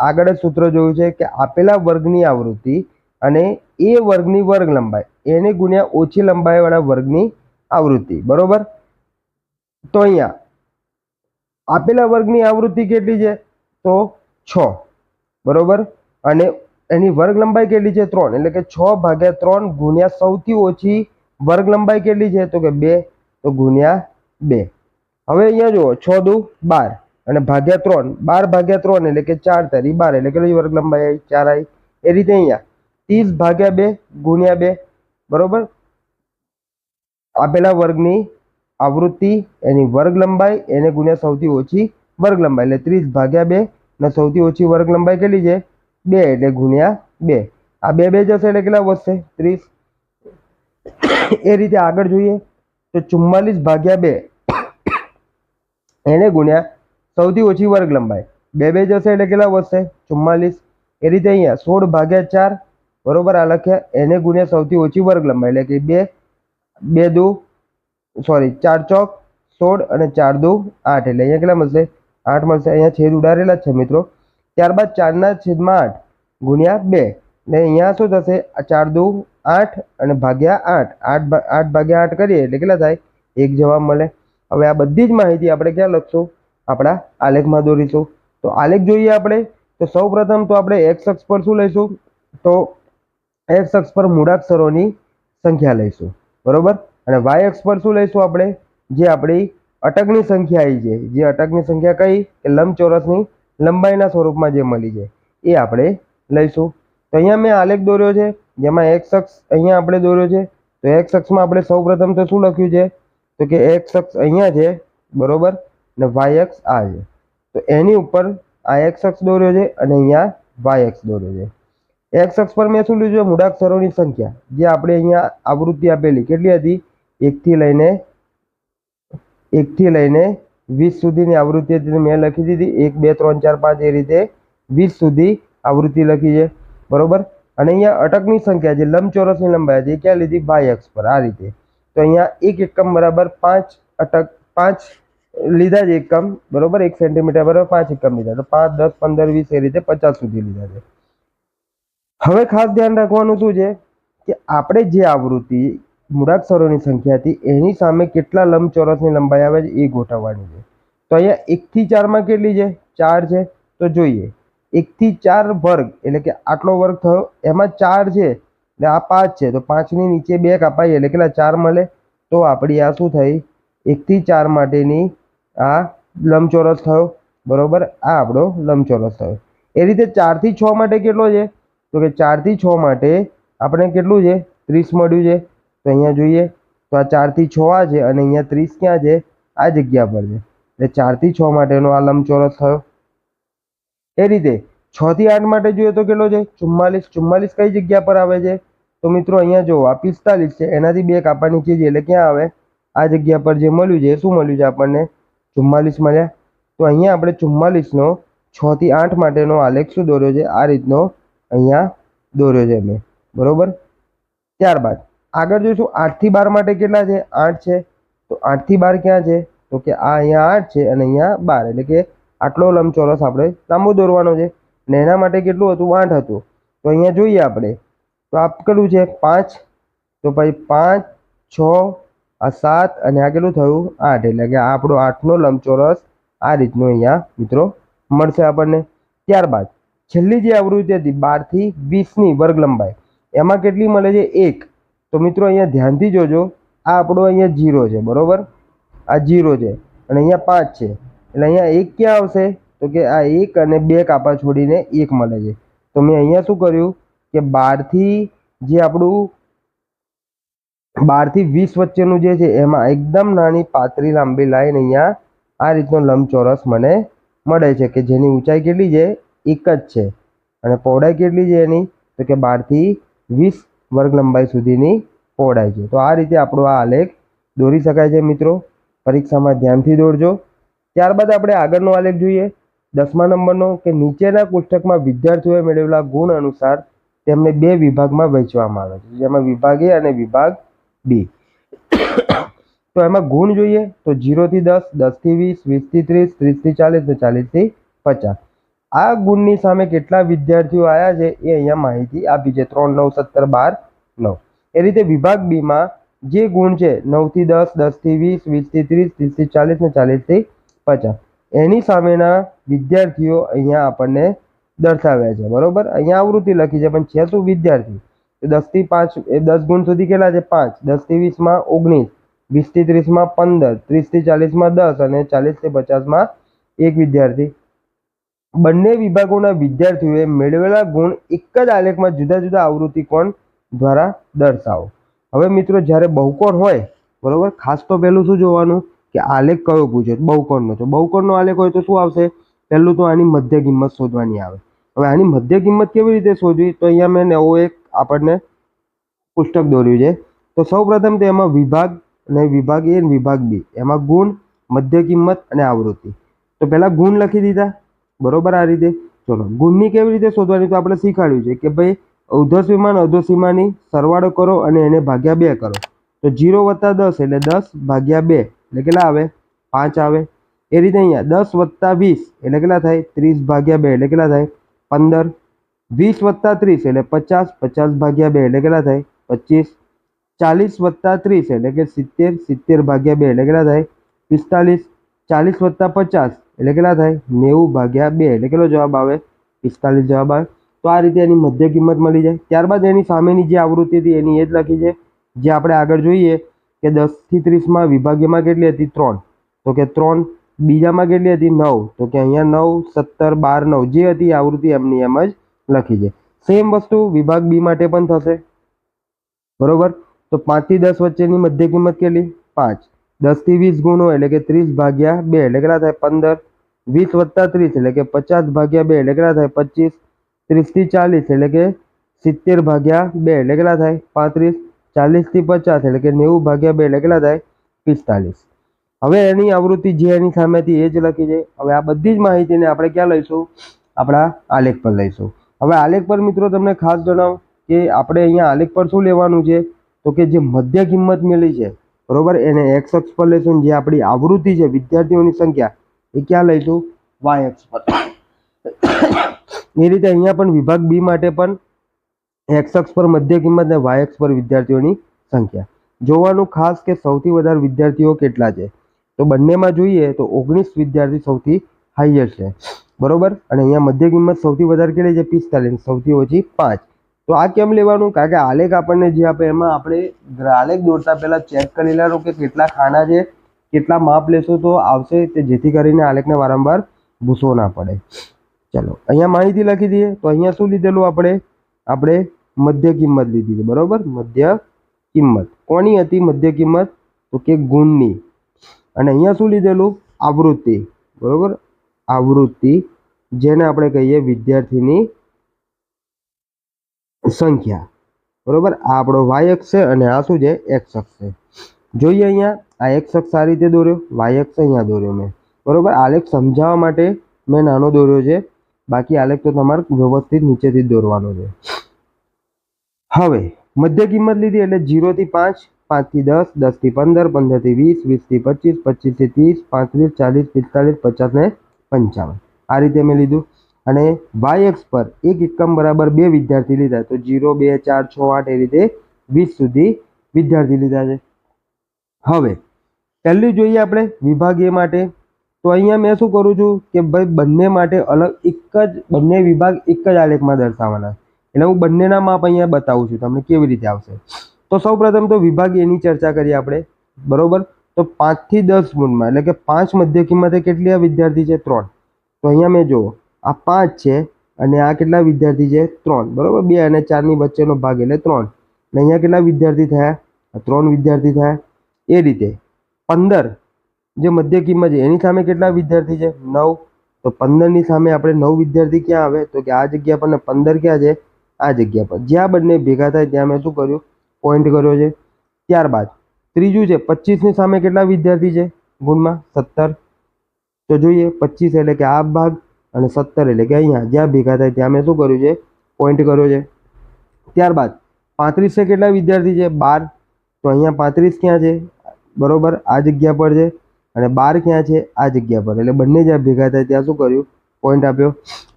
આગળ જ સૂત્ર જોયું છે કે આપેલા વર્ગની આવૃત્તિ અને એ વર્ગની વર્ગ લંબાઈ એને ગુણ્યા ઓછી લંબાઈ વાળા વર્ગની આવૃત્તિ, બરોબર. તો અહીંયા આપેલા વર્ગની આવૃત્તિ કેટલી છે? તો 6, બરોબર. અને એની વર્ગ લંબાઈ કેટલી છે? 3. એટલે કે 6/3 ગુણ્યા સૌથી ઓછી વર્ગ લંબાઈ કેટલી છે? તો કે 2, તો ગુણ્યા 2. હવે અહીંયા જુઓ, 6 દુ 12 અને ભાગ્યા 3, 12/3 એટલે કે 4 તારી 12 એટલે કેટલી વર્ગ લંબાઈ આવી? 4 આવી. એ રીતે અહીંયા 30/2 ગુણ્યા 2, બરોબર. આપેલા વર્ગની આવૃત્તિ એની વર્ગ લંબાઈ એને ગુણ્યા સૌથી ઓછી વર્ગ લંબાઈ એટલે 30/2 ને સૌથી ઓછી વર્ગ લંબાઈ કેટલી છે? 2 એટલે ગુણ્યા 2. આ 2 2 જશે એટલે કેટલા વધશે? 30. એ રીતે આગળ જોઈએ તો 44/2 એને ગુણ્યા સૌથી ઓછી વર્ગ લંબાઈ 2 2 જશે એટલે કેટલા વધશે? 44. એ રીતે અહીંયા 16/4, બરોબર, આ લખ્યા એને ગુણ્યા સૌથી ઓછી વર્ગ લંબાઈ એટલે કે 4 ચોક 16 અને 4 દુ 8 એટલે અહીંયા કેટલા મળશે? 8 મળશે. અહીંયા છેદ ઉડાડેલા જ છે મિત્રો. ત્યારબાદ 4/8 ગુણ્યા 2 ને અહીંયા શું થશે? 4 દુ 8 અને ભાગ્યા 8, 8/8 કરીએ એટલે કેટલા થાય? 1 જવાબ મળે. હવે આ બધી જ માહિતી આપણે ક્યાં લખશું? આપણા આલેખમાં દોરીશું. તો આલેખ જોઈએ આપણે. તો સૌપ્રથમ તો આપણે એક્સ અક્ષ પર શું લઈશું? તો એક્સ અક્ષ પર મૂળાક્ષરોની સંખ્યા લઈશું, બરોબર. અને વાય અક્ષ પર શું લઈશું આપણે? જે આપણી અટકની સંખ્યા આવી છે, જે અટકની સંખ્યા કઈ કે લંબચોરસની લંબાઈના સ્વરૂપમાં જે મળી છે એ આપણે લઈશું. તો અહીંયા મેં આલેખ દોર્યો છે જેમાં એક્સ અક્ષ અહીંયા આપણે દોર્યો છે. તો એક્સ અક્ષમાં આપણે સૌપ્રથમ તો શું લખ્યું છે? તો કે એક્સ અક્ષ અહીંયા છે, બરોબર, અને વાય અક્ષ આ છે. તો એની ઉપર આ એક્સ અક્ષ દોર્યો છે અને અહીંયા વાય અક્ષ દોર્યો છે. એક્સ અક્ષ પર મેં શું લીધું છે? મૂળાક્ષરોની સંખ્યા, જે આપણે અહીંયા આવૃત્તિ આપેલી કેટલી હતી? 1 થી લઈને 20 સુધીની આવૃત્તિ હતી મેં લખી દીધી. 1 2 3 4 5 એ રીતે 20 સુધી આવૃત્તિ લખી છે, બરોબર. અને અહીંયા અટકની સંખ્યા જે લંબચોરસની લંબાઈ હતી ક્યાં લીધી? વાય અક્ષ પર, આ રીતે. તો અહીંયા 1 એકમ બરાબર 5 અટક, 5 લીધા છે એકમ, બરોબર. 1 સેન્ટીમીટર બરાબર 5 એકમ લીધા. તો 5 10 15 20 એ રીતે 50 સુધી લીધા છે. હવે ખાસ ધ્યાન રાખવાનું શું છે કે આપણે જે આવૃત્તિ મૂળાક્ષરોની સંખ્યા હતી એની સામે કેટલા લંબચોરસની લંબાઈ આવે છે એ ગોઠવવાની છે. તો અહીંયા 1 થી 4 માં કેટલી છે? 4 છે. તો જોઈએ 1 થી 4 વર્ગ એટલે કે આટલો વર્ગ થયો, એમાં 4 છે એટલે આ 5 છે. તો 5 ની નીચે 2 કપાય એટલે કેટલા? 4 મળે. તો આપણી આ શું થઈ? 1 થી 4 માટેની આ લંબચોરસ થયો, બરોબર, આ આપણો લંબચોરસ થયો। એ રીતે 4 થી 6 માટે કેટલો છે? તો કે 4 થી 6 માટે આપણે કેટલું છે? 30 મળ્યું છે। તો અહીંયા જોઈએ તો આ 4 થી 6 આ છે અને અહીંયા 30 ક્યાં છે? આ જગ્યા પર છે, એટલે 4 થી 6 માટેનો આ લંબચોરસ થયો। એ રીતે 6 થી 8 માટે જોઈએ તો કેટલો છે? 44। 44 કઈ જગ્યા પર આવે છે? તો મિત્રો અહીંયા જો આ 45 છે, એનાથી 2 કાપા નીચે જઈએ એટલે ક્યાં આવે? આ જગ્યા પર જે મળ્યું છે શું મળ્યું છે આપણને? 44 મળ્યા। તો અહીંયા આપણે 44 નો 6 થી 8 માટેનો આલેખ શું દોર્યો છે? આ રીતનો અહીંયા દોર્યો છે મેં, બરોબર। ત્યારબાદ આગળ જોઈશું 8 થી 12 માટે કેટલા છે? 8 છે। તો 8 થી 12 ક્યાં છે? તો કે આ અહીંયા 8 છે અને અહીંયા 12, એટલે કે આટલો લંબચોરસ આપણે લાંબો દોરવાનો છે અને એના માટે કેટલું હતું? 8 હતું। તો અહીંયા જોઈએ આપણે તો આ કેટલું છે? 5। તો ભાઈ 5, 6, આ 7 અને આ કેટલું થયું? 8, એટલે કે આ આપણો 8નો લંબચોરસ આ રીતનો અહીંયા મિત્રો મળશે આપણને। ત્યારબાદ છેલ્લી જે આવૃત્તિ હતી 12 થી 20ની વર્ગ લંબાઈ, એમાં કેટલી મળે છે? 1। તો મિત્રો અહીંયા ધ્યાનથી જોજો, આ આપણો અહીંયા 0 છે, બરોબર, આ 0 છે અને અહીંયા 5 છે, એટલે અહીંયા 1 ક્યાં આવશે? તો કે આ 1 અને 2 કાપા છોડીને 1 મળે છે। તો મેં અહીંયા શું કર્યું કે 12 થી જે આપણું 12 થી 20 વચ્ચેનું જે છે એમાં એકદમ નાની પાતળી લાંબી લાઈન અહીંયા આ રીતનો લંબચોરસ મને મળે છે કે જેની ઊંચાઈ કેટલી છે? 1 જ છે અને પહોળાઈ કેટલી છે એની? તો કે 12 થી 20 વર્ગ લંબાઈ સુધીની પહોળાઈ છે। તો આ રીતે આપણો આ આલેખ દોરી શકાય છે મિત્રો, પરીક્ષામાં ધ્યાનથી દોરજો। ત્યારબાદ આપણે આગળનો આલેખ જોઈએ 10મા નંબરનો, કે નીચેના કોષ્ટકમાં વિદ્યાર્થીઓએ મેળવેલા ગુણ અનુસાર તેમને 2 વિભાગમાં વહેંચવામાં આવે છે, જેમાં વિભાગ A અને વિભાગ B। તો એમાં ગુણ જોઈએ તો 0 થી 10, 10 થી 20, 20 થી 30, 30 થી 40 અને 40 થી 50। આ ગુણની સામે કેટલા વિદ્યાર્થીઓ આવ્યા છે એ અહીંયા માહિતી આપી છે, 3, 9, 17, 12, 9। એ રીતે વિભાગ B માં જે ગુણ છે 9 થી 10, 10 થી 20, 20 થી 30, 30 થી 40 અને 40 થી 50, એની સામેના વિદ્યાર્થીઓ અહીંયા આપણને દર્શાવ્યા છે, બરોબર। અહીંયા આવૃત્તિ લખી છે પણ છે શું? વિદ્યાર્થી। તો 10 થી 5 એ 10 ગુણ સુધી કેટલા છે? 5। 10 થી 20 માં 19, 20 થી 30 માં 15, 30 થી 40 માં 10 અને 40 થી 50 માં 1 વિદ્યાર્થી। બંને વિભાગોના વિદ્યાર્થીઓએ મેળવેલા ગુણ એક જ આલેખમાં જુદા જુદા આવૃત્તિ કોણ દ્વારા દર્શાવો। હવે મિત્રો જ્યારે બહુકોણ હોય, બરોબર, ખાસ તો પહેલું શું જોવાનું કે આલેખ કયો પૂછ્યો? બહુકોણનો। તો બહુકોણનો આલેખ હોય તો શું આવશે? પહેલું તો આની મધ્ય કિંમત શોધવાની આવે। હવે આની મધ્ય કિંમત કેવી રીતે શોધવી? તો અહીંયા મેં નવું એક આપણને પુસ્તક દોર્યું છે। તો સૌપ્રથમ તો એમાં વિભાગ અને વિભાગ A અને વિભાગ B, એમાં ગુણ, મધ્ય કિંમત અને આવૃત્તિ। તો પહેલા ગુણ લખી દીધા, બરોબર, આ રીતે। ચલો ગુણની કેવી રીતે શોધવાની? તો આપણે શીખવાડ્યું છે કે ભાઈ ઉર્ધ્વસીમા અને અધોસીમાની સરવાળો કરો અને એને ભાગ્યા 2 કરો। તો 0 + 10 એટલે 10 ભાગ્યા 2 એટલે કેટલા આવે? 5 આવે। એ રીતે અહીંયા 10 + 20 એટલે કેટલા થાય? 30 ભાગ્યા 2 એટલે કેટલા થાય? 15। 20 + 30 એટલે 50, 50 ભાગ્યા 2 એટલે કેટલા થાય? 25। 40 + 30 એટલે કે 70, 70 ભાગ્યા 2 એટલે કેટલા થાય? 45। 40 + 50 એટલે કેટલા થાય? 90 ભાગ્યા 2 એટલે કેટલો જવાબ આવે? 45 જવાબ આવે। તો આ રીતે એની મધ્ય કિંમત મળી જાય। ત્યારબાદ એની સામેની જે આવૃત્તિ હતી એની એ જ લખી છે, જે આપણે આગળ જોઈએ કે 10 થી 30 માં વિભાગીયમાં કેટલી હતી? 3। તો કે 3। બીજામાં કેટલી હતી? 9। તો કે અહીંયા 9, 17, 12, 9 જે હતી આવૃત્તિ એમની એમ જ લખી છે। સેમ વસ્તુ વિભાગ B માટે પણ થશે, બરોબર। તો 5 થી 10 વચ્ચેની મધ્ય કિંમત કેટલી? 5। 10 થી 20 ગુણો એટલે કે 30 ભાગ્યા 2 એટલે કેટલા થાય? 15। 20 + 30 એટલે કે 50 ભાગ્યા 2 એટલે કેટલા થાય? 25। 30 થી 40 એટલે કે 70 ભાગ્યા 2 એટલે કેટલા થાય? 35। 40 થી 50 એટલે કે 90 ભાગ્યા 2 એટલે કેટલા થાય? 45। હવે એની આવૃત્તિ જે એની સામે હતી એ જ લખી છે। હવે આ બધી જ માહિતીને આપણે ક્યાં લઈશું? આપણા આલેખ પર લઈશું। હવે આલેખ પર મિત્રો તમને ખાસ જણાવું કે આપણે અહીંયા આલેખ પર શું લેવાનું છે? તો કે જે મધ્ય કિંમત મળી છે, બરોબર, એને x અક્ષ પર લઈશું। જે આપણી આવૃત્તિ છે વિદ્યાર્થીઓની સંખ્યા એ ક્યાં લઈશું? y અક્ષ પર। એ રીતે અહીંયા પણ વિભાગ B માટે પણ x અક્ષ પર મધ્ય કિંમત અને y અક્ષ પર વિદ્યાર્થીઓની સંખ્યા જોવાનું ખાસ કે સૌથી વધારે વિદ્યાર્થીઓ કેટલા છે। તો બંનેમાં જોઈએ તો 19 વિદ્યાર્થી સૌથી હાઈએસ્ટ છે, બરોબર, અને અહીંયા મધ્ય કિંમત સૌથી વધારે કેટલી છે? 45, સૌથી ઓછી 5। તો આ કેમ લેવાનું? કારણ કે આલેખ આપણને જે આપે એમાં આપણે આલેખ દોરતા પહેલા ચેક કરી લેવાનું કે કેટલા ખાના છે કેટલા માપ લેશો તો આવશે, તે જેથી કરીને આલેખને વારંવાર ભૂસવો ના પડે. ચલો અહીંયા માહિતી લખી દઈએ. તો અહીંયા શું લીધેલું આપણે મધ્ય કિંમત લીધી છે, બરોબર. મધ્ય કિંમત કોની હતી? મધ્ય કિંમત તો કે ગુણની. અને અહીંયા શું લીધેલું? આવૃત્તિ, બરોબર. આવૃત્તિ જેને આપણે કહીએ વિદ્યાર્થીની સંખ્યા, બરોબર. આ આપણો વાય અક્ષ છે અને આ શું છે? એક્સ અક્ષ છે. જોઈએ અહીંયા આ એક્સ અક્ષ આ રીતે દોર્યો, વાય અક્ષ અહીંયા દોર્યો મેં, બરોબર. આલેખ સમજાવવા માટે મેં નાનો દોર્યો છે, બાકી આલેખ તો તમારે વ્યવસ્થિત નીચેથી જ દોરવાનો છે. હવે મધ્ય કિંમત લીધી એટલે 0 થી 5, 5 થી 10, 10 થી 15, 15 થી 20, 20 થી 25, 25 થી 30, 35, 40, 45, 50 ને 55 આ રીતે મેં લીધું. અને વાય અક્ષ પર એક એકમ બરાબર 2 વિદ્યાર્થી લીધા, તો 0, 2, 4, 6, 8 એ રીતે 20 સુધી વિદ્યાર્થી લીધા છે. હવે પહેલું જોઈએ આપણે વિભાગ એ માટે. તો અહીંયા મેં શું કરું છું કે ભાઈ બંને માટે બંને વિભાગ એક જ આલેખમાં દર્શાવવાના, એટલે હું બંનેના માપ અહીંયા બતાવું છું તમને કેવી રીતે આવશે. તો સૌપ્રથમ તો વિભાગ એની ચર્ચા કરીએ આપણે, બરોબર. તો 5 થી 10 ગુણમાં, એટલે કે 5 મધ્ય કિંમતે કેટલા વિદ્યાર્થી છે? 3. તો અહીંયા મેં જુઓ આ 5 છે અને આ કેટલા વિદ્યાર્થી છે? 3, બરોબર. 2 અને 4 ની વચ્ચેનો ભાગ એટલે 3. અને અહીંયા કેટલા વિદ્યાર્થી થયા? 3 વિદ્યાર્થી થયા. એ રીતે 15 જે મધ્ય કિંમત છે એની સામે કેટલા વિદ્યાર્થી છે? 9. તો 15 ની સામે આપણે 9 વિદ્યાર્થી ક્યાં આવે? તો કે આ જગ્યા પર, ને 15 ક્યાં છે? આ જગ્યા પર. જ્યાં બંને ભેગા થાય ત્યાં મેં શું કર્યું? પોઈન્ટ કર્યો છે. ત્યારબાદ ત્રીજું છે 25 ની સામે કેટલા વિદ્યાર્થી છે ગુણમાં? 17. તો જોઈએ 25 એટલે કે આ ભાગ અને 17 એટલે કે અહીંયા જ્યાં ભેગા થાય ત્યાં મેં શું કર્યું છે? પોઈન્ટ કર્યો છે. ત્યારબાદ 35 છે કેટલા વિદ્યાર્થી છે? 12. તો અહીંયા 35 ક્યાં છે? બરોબર આ જગ્યા પર છે. અને 12 ક્યાં છે? આ જગ્યા પર. એટલે બંને જ્યાં ભેગા થાય ત્યાં શું કર્યું? પોઈન્ટ આપ્યો.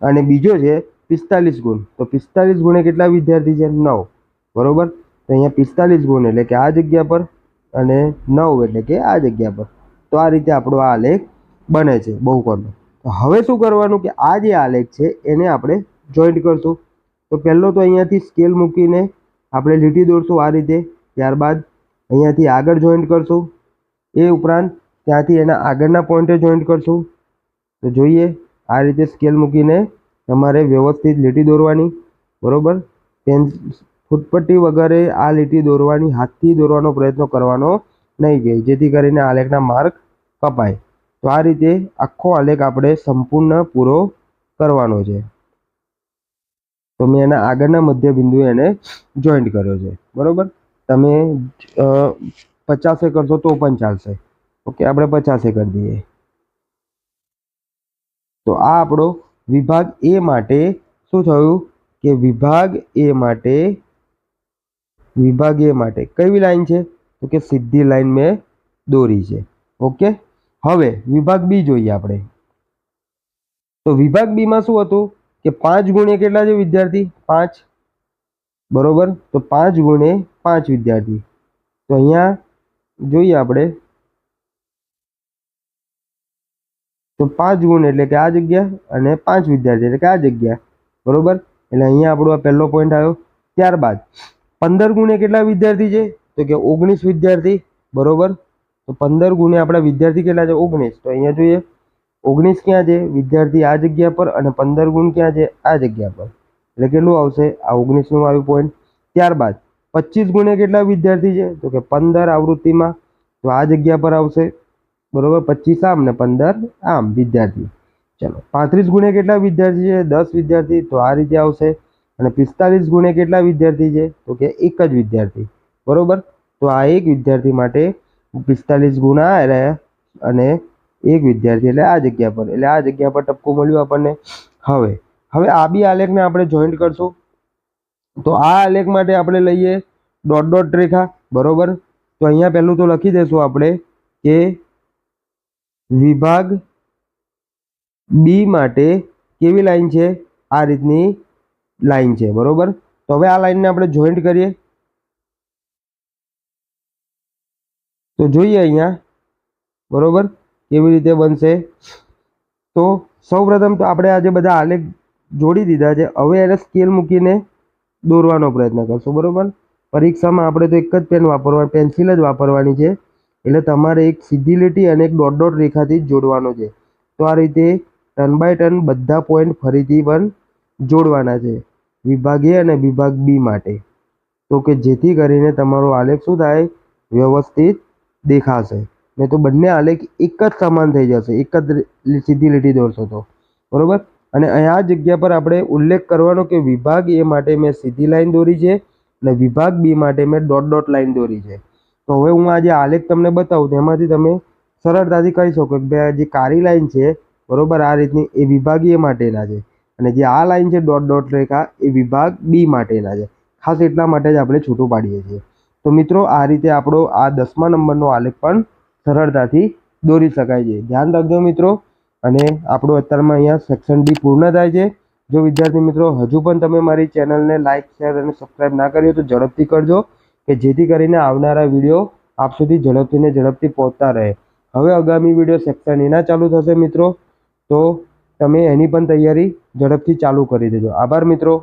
અને બીજો છે 45 ગુણ. તો 45 ગુણે કેટલા વિદ્યાર્થી છે? 9, બરોબર. તો અહીંયા 45 ગુણ એટલે કે આ જગ્યા પર અને 9 એટલે કે આ જગ્યા પર. તો આ રીતે આપણો આ આલેખ બને છે બહુકોણનો. તો હવે શું કરવાનું કે આ જે આલેખ છે એને આપણે જોઈન્ટ કરશું. તો પહેલો તો અહીંયાથી સ્કેલ મૂકીને આપણે લીટી દોરશું આ રીતે. ત્યારબાદ અહીંયાથી આગળ જોઈન્ટ કરશું. એ ઉપરાંત ત્યાંથી એના આગળના પોઈન્ટે જોઈન્ટ કરશું. તો જોઈએ આ રીતે સ્કેલ મૂકીને તમારે વ્યવસ્થિત લીટી દોરવાની, બરોબર. ફૂટપટ્ટી વગરે આ લીટી દોરવાની, હાથથી દોરવાનો પ્રયત્ન કરવાનો નહીં ગઈ, જેથી કરીને આલેખના માર્ક કપાય. તો આ રીતે આખો આલેખ આપણે સંપૂર્ણ પૂરો કરવાનો છે. તો મેં એના આગળના મધ્ય બિંદુએ એને જોઈન્ટ કર્યો છે, બરોબર. તમે 50 કરશો તો પણ ચાલશે. ઓકે, આપણે 50 કરી દઈએ. તો આ આપણો વિભાગ એ માટે શું થયું કે વિભાગ એ માટે કઈ લાઈન છે? તો કે સીધી લાઈન મેં દોરી છે. ઓકે, હવે વિભાગ બી જોઈએ આપણે. તો વિભાગ બી માં શું હતું કે 5 ગુણે કેટલા છે વિદ્યાર્થી? 5, બરોબર. તો 5 ગુણે 5 વિદ્યાર્થી. તો અહીંયા જોઈએ આપણે તો 5 ગુણ એટલે કે આ જગ્યા અને 5 વિદ્યાર્થી એટલે કે આ જગ્યા, બરોબર. એટલે અહીંયા આપણો આ પહેલો પોઈન્ટ આવ્યો. ત્યારબાદ 15 ગુણે કેટલા વિદ્યાર્થી છે? તો કે 19 વિદ્યાર્થી, બરોબર. તો 15 ગુણે આપણા વિદ્યાર્થી કેટલા છે? 19. તો અહીંયા જોઈએ 19 ક્યાં છે? વિદ્યાર્થી આ જગ્યા પર અને 15 ગુણ ક્યાં છે? આ જગ્યા પર. એટલે કેટલું આવશે? આ 19 નું આવ્યું પોઈન્ટ. ત્યારબાદ 25 ગુણે કેટલા વિદ્યાર્થી છે? તો કે 15 આવૃત્તિમાં. તો આ જગ્યા પર આવશે, બરોબર. 25 આમ ને 15 આમ વિદ્યાર્થી. ચલો 35 ગુણે કેટલા વિદ્યાર્થી છે? 10 વિદ્યાર્થી. તો આ રીતે આવશે. અને 45 ગુણે કેટલા વિદ્યાર્થી છે? તો કે એક જ વિદ્યાર્થી, બરોબર. તો આ એક વિદ્યાર્થી માટે 45 ગુણા રહ્યા અને એક વિદ્યાર્થી એટલે આ જગ્યા પર, એટલે આ જગ્યા પર ટપકું મળ્યું આપણને. હવે આ બી આલેખને આપણે જોઈન્ટ કરશું. તો આ આલેખ માટે આપણે લઈએ ડોટ ડોટ રેખા, બરોબર. તો અહીંયા પહેલું તો લખી દેશું આપણે કે વિભાગ બી માટે કેવી લાઈન છે? આ રીતની લાઈન છે, બરોબર. તો હવે આ લાઈનને આપણે જોઈન્ટ કરીએ. તો જોઈએ અહીંયા, બરોબર, કેવી રીતે બનશે. તો સૌપ્રથમ તો આપણે આજે બધા આલેખ જોડી દીધા છે. હવે એને સ્કેલ મૂકીને દોરવાનો પ્રયત્ન કરશું, બરોબર. પરીક્ષામાં આપણે તો એક જ પેન વાપરવાની, પેન્સિલ જ વાપરવાની છે. એટલે તમારે એક સીધી લીટી અને એક ડોટ ડોટ રેખાથી જ જોડવાનો છે. તો આ રીતે ટર્ન બાય ટર્ન બધા પોઈન્ટ ફરીથી પણ જોડવાના છે વિભાગ એ અને વિભાગ બી માટે. તો કે જેથી કરીને તમારો આલેખ શું થાય, વ્યવસ્થિત દેખાશે. નહીં તો બંને આલેખ એક જ સમાન થઈ જશે, એક જ સીધી લીટી દોરશો તો. બરોબર. અને અહીંયા આ જગ્યા પર આપણે ઉલ્લેખ કરવાનો કે વિભાગ એ માટે મેં સીધી લાઈન દોરી છે અને વિભાગ બી માટે મેં ડોટ ડોટ લાઈન દોરી છે. તો હવે હું આ જે આલેખ તમને બતાવું તેમાંથી તમે સરળતાથી કહી શકો કે ભાઈ આ જે કાળી લાઈન છે, બરોબર, આ રીતની, એ વિભાગ એ માટેના છે અને જે આ લાઈન છે ડોટ ડોટ રેખા, એ વિભાગ બી માટેના છે. ખાસ એટલા માટે જ આપણે છૂટું પાડીએ છીએ. તો મિત્રો આ રીતે આપણો આ 10મા નંબરનો આલેખ પણ સરળતાથી દોરી શકાય છે. ધ્યાન રાખજો મિત્રો. અને આપણું અત્યારમાં અહીંયા સેક્શન ડી પૂર્ણ થાય છે. જો વિદ્યાર્થી મિત્રો હજુ પણ તમે મારી ચેનલને લાઇક, શેર અને સબસ્ક્રાઈબ ના કરી હોય તો ઝડપથી કરજો, કે જેથી કરીને આવનારા વિડીયો આપ સુધી ઝડપથી પહોંચતા રહે. હવે આગામી વિડીયો સેક્શન એના ચાલુ થશે મિત્રો, તો તમે એની પણ તૈયારી ઝડપથી ચાલુ કરી દેજો. આભાર મિત્રો.